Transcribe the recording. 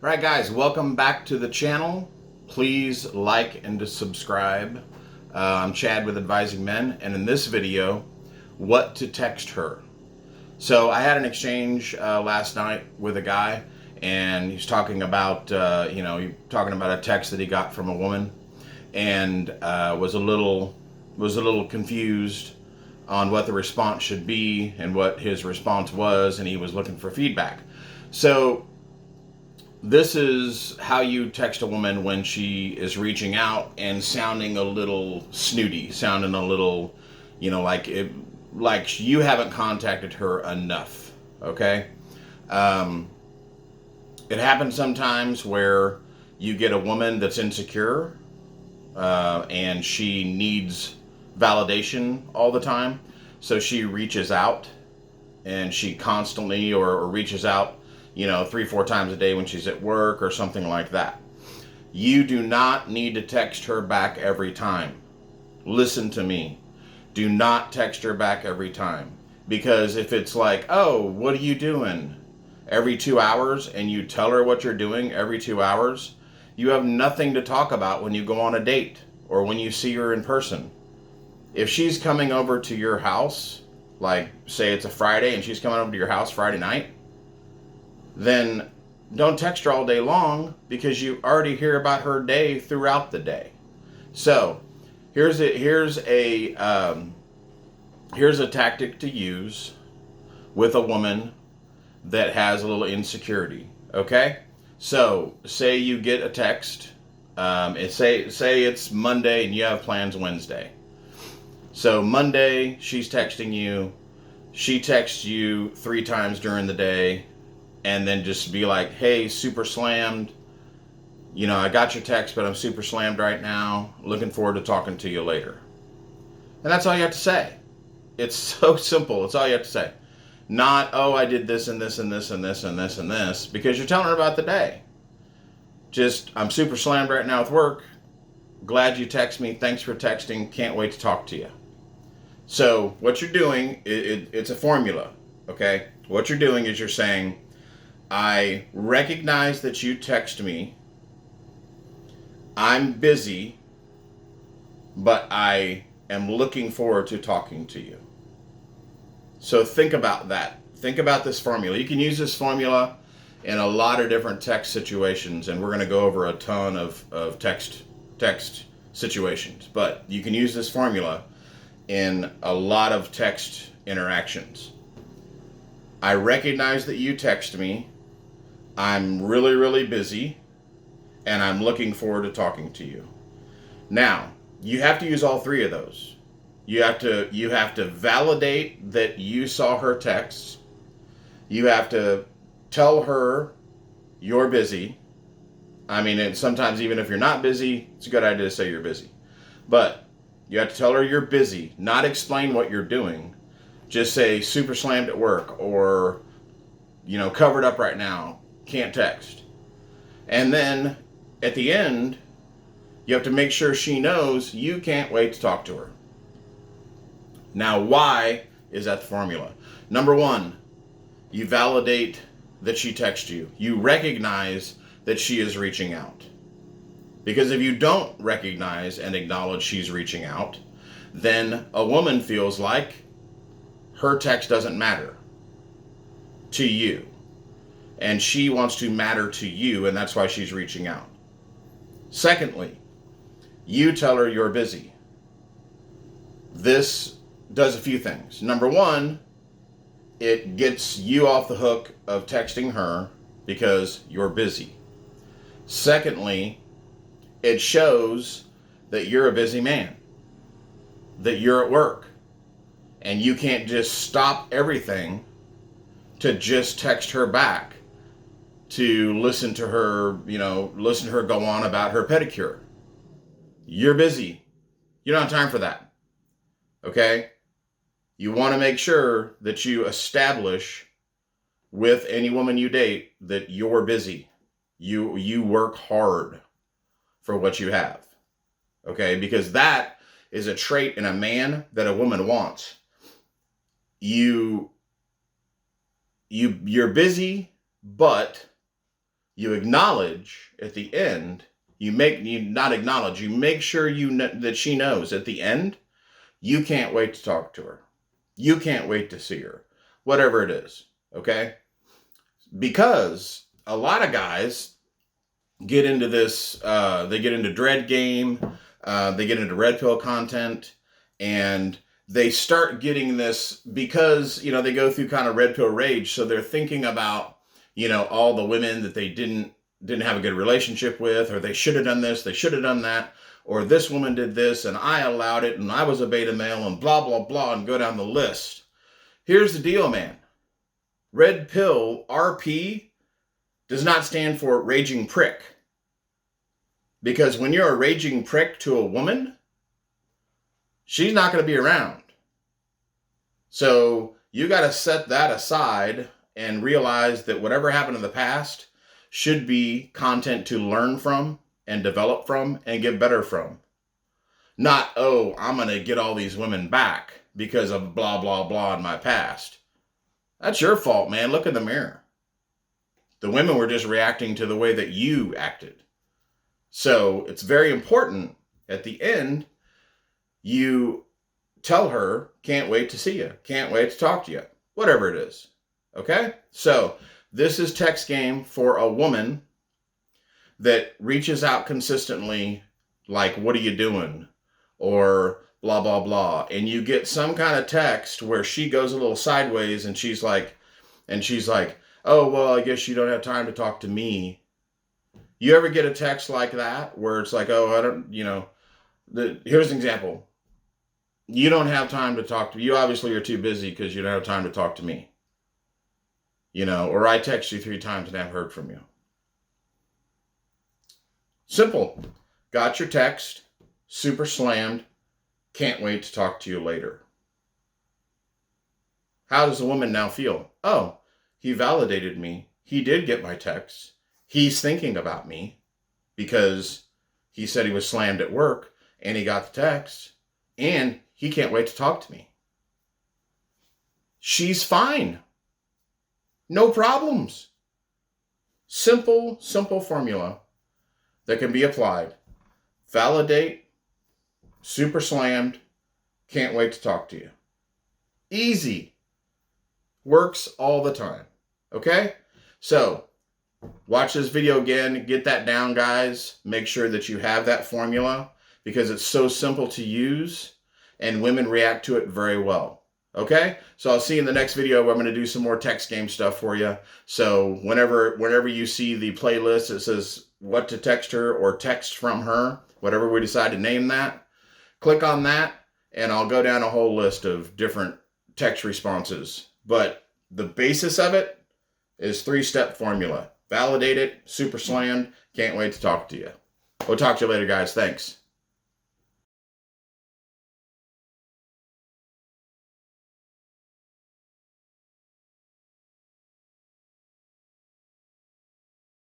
All right, guys, welcome back to the channel. Please like and to subscribe. I'm Chad with Advising Men, and in this video, what to text her. So I had an exchange last night with a guy, and he's talking about, talking about a text that he got from a woman, and was a little confused on what the response should be and what his response was, and he was looking for feedback. So this is how you text a woman when she is reaching out and sounding a little snooty, sounding a little, like you haven't contacted her enough. Okay, it happens sometimes where you get a woman that's insecure and she needs validation all the time, so she reaches out and she constantly or reaches out 3-4 times a day when she's at work or something like that. You do not need to text her back every time. Listen to me. Do not text her back every time. Because if it's like, oh, what are you doing? Every 2 hours, and you tell her what you're doing every 2 hours, you have nothing to talk about when you go on a date or when you see her in person. If she's coming over to your house, like say it's a Friday and she's coming over to your house Friday night, then don't text her all day long because you already hear about her day throughout the day. So here's a tactic to use with a woman that has a little insecurity. Okay, so say you get a text. Say it's Monday and you have plans Wednesday. So Monday she's texting you. She texts you 3 times during the day. And then just be like, hey, super slammed. I got your text, but I'm super slammed right now. Looking forward to talking to you later. And that's all you have to say. It's so simple. It's all you have to say. Not, oh, I did this and this and this and this and this and this, because you're telling her about the day. Just, I'm super slammed right now with work. Glad you text me. Thanks for texting. Can't wait to talk to you. So what you're doing, it's a formula, okay? What you're doing is you're saying, I recognize that you text me. I'm busy, but I am looking forward to talking to you. So think about that. Think about this formula. You can use this formula in a lot of different text situations, and we're going to go over a ton of text situations. But you can use this formula in a lot of text interactions. I recognize that you text me. I'm really, really busy, and I'm looking forward to talking to you. Now, you have to use all 3 of those. You have to validate that you saw her texts. You have to tell her you're busy. I mean, and sometimes even if you're not busy, it's a good idea to say you're busy. But you have to tell her you're busy, not explain what you're doing. Just say super slammed at work or, covered up right now. Can't text. And then at the end, you have to make sure she knows you can't wait to talk to her. Now, why is that the formula? Number 1, you validate that she texts you. You recognize that she is reaching out. Because if you don't recognize and acknowledge she's reaching out, then a woman feels like her text doesn't matter to you. And she wants to matter to you, and that's why she's reaching out. Secondly, you tell her you're busy. This does a few things. Number 1, it gets you off the hook of texting her because you're busy. Secondly, it shows that you're a busy man, that you're at work, and you can't just stop everything to just text her back to listen to her go on about her pedicure. You're busy. You don't have time for that. Okay? You want to make sure that you establish with any woman you date that you're busy. You work hard for what you have. Okay? Because that is a trait in a man that a woman wants. You're busy, but You acknowledge at the end, you not acknowledge, you make sure that she knows at the end, you can't wait to talk to her. You can't wait to see her. Whatever it is, okay? Because a lot of guys get into this, they get into dread game, they get into red pill content, and they start getting this because, they go through kind of red pill rage. So they're thinking about, all the women that they didn't have a good relationship with, or they should have done this, they should have done that, or this woman did this and I allowed it and I was a beta male and blah, blah, blah, and go down the list. Here's the deal, man. Red pill, RP, does not stand for raging prick. Because when you're a raging prick to a woman, she's not going to be around. So you got to set that aside and realize that whatever happened in the past should be content to learn from and develop from and get better from. Not, oh, I'm going to get all these women back because of blah, blah, blah in my past. That's your fault, man. Look in the mirror. The women were just reacting to the way that you acted. So it's very important at the end, you tell her, can't wait to see you, can't wait to talk to you, whatever it is. Okay? So this is text game for a woman that reaches out consistently, like, what are you doing? Or blah, blah, blah. And you get some kind of text where she goes a little sideways and she's like, oh, well, I guess you don't have time to talk to me. You ever get a text like that where it's like, oh, I don't, here's an example. You don't have time to talk to me. You obviously are too busy because you don't have time to talk to me. Or I text you 3 times and I haven't heard from you. Simple. Got your text. Super slammed. Can't wait to talk to you later. How does the woman now feel? Oh, he validated me. He did get my text. He's thinking about me because he said he was slammed at work and he got the text and he can't wait to talk to me. She's fine. No problems. Simple formula that can be applied. Validate, super slammed, can't wait to talk to you. Easy. Works all the time. Okay? So, watch this video again. Get that down, guys. Make sure that you have that formula because it's so simple to use and women react to it very well. Okay? So I'll see you in the next video where I'm going to do some more text game stuff for you. So whenever you see the playlist that says what to text her or text from her, whatever we decide to name that, click on that and I'll go down a whole list of different text responses. But the basis of it is 3-step formula. Validate it, super slammed, can't wait to talk to you. We'll talk to you later, guys. Thanks.